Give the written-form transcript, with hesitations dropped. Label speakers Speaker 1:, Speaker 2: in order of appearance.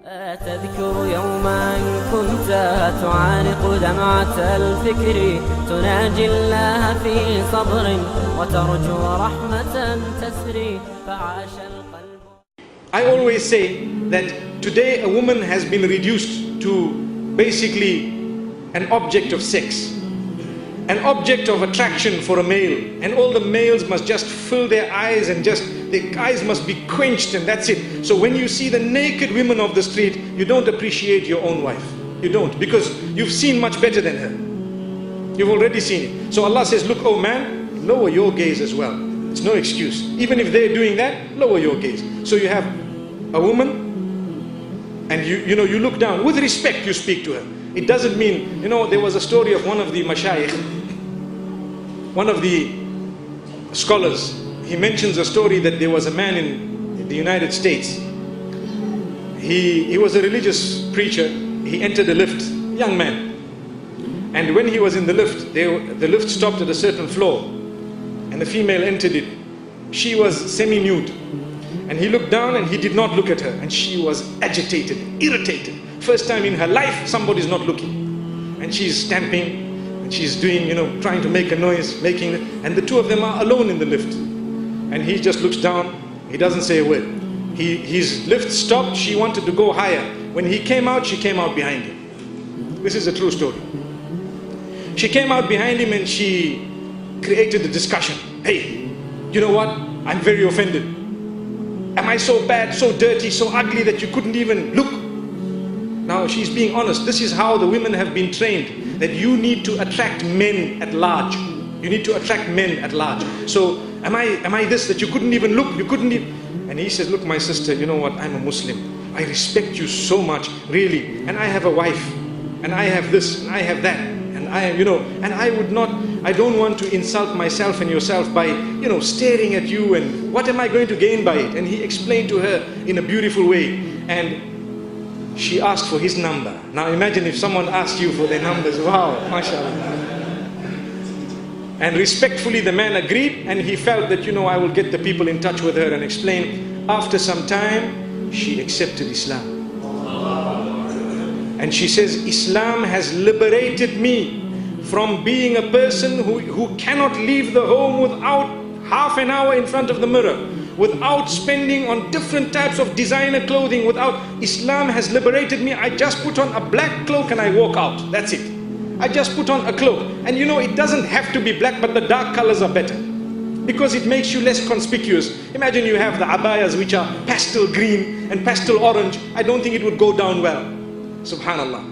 Speaker 1: تذكر يوما كنت تعانق دمعة الفكر تناجي الله في صبر وترجو رحمة تسري فعاش القلب.
Speaker 2: I always say that today a woman has been reduced to basically an object of sex, an object of attraction for a male, and all the males must just fill their eyes and just their eyes must be quenched, and that's it. So when you see the naked women of the street, you don't appreciate your own wife. You don't, because you've seen much better than her. You've already seen it. So Allah says, look, oh man, lower your gaze as well. It's no excuse. Even if they're doing that, lower your gaze. So you have a woman and you look down. With respect you speak to her. It doesn't mean, there was a story of one of the mashayikh, one of the scholars. He mentions a story that there was a man in the United States. He was a religious preacher. He entered a lift, young man. And when he was in the lift, the lift stopped at a certain floor. And the female entered it. She was semi-nude. And he looked down and he did not look at her. And she was agitated, irritated. First time in her life, somebody's not looking. And she's stamping, and she's doing, trying to make a noise, and the two of them are alone in the lift. And he just looks down, he doesn't say a word. His lift stopped, she wanted to go higher. When he came out, she came out behind him. This is a true story. She came out behind him and she created a discussion. Hey, you know what? I'm very offended. Am I so bad, so dirty, so ugly that you couldn't even look? Now she's being honest. This is how the women have been trained, that you need to attract men at large. You need to attract men at large. So am I this, that you couldn't even look, you couldn't even... And he says, look my sister, you know what, I'm a Muslim. I respect you so much, really. And I have a wife, and I have this, and I have that. And and I don't want to insult myself and yourself by, staring at you, and what am I going to gain by it? And he explained to her in a beautiful way. And she asked for his number. Now imagine if someone asked you for their numbers. Wow, mashallah. And respectfully the man agreed, and he felt that, I will get the people in touch with her and explain. After some time, she accepted Islam. And she says, Islam has liberated me from being a person who cannot leave the home without half an hour in front of the mirror, without spending on different types of designer clothing, Islam has liberated me. I just put on a black cloak and I walk out. That's it. I just put on a cloak. And it doesn't have to be black, but the dark colors are better, because it makes you less conspicuous. Imagine you have the abayas which are pastel green and pastel orange. I don't think it would go down well. Subhanallah.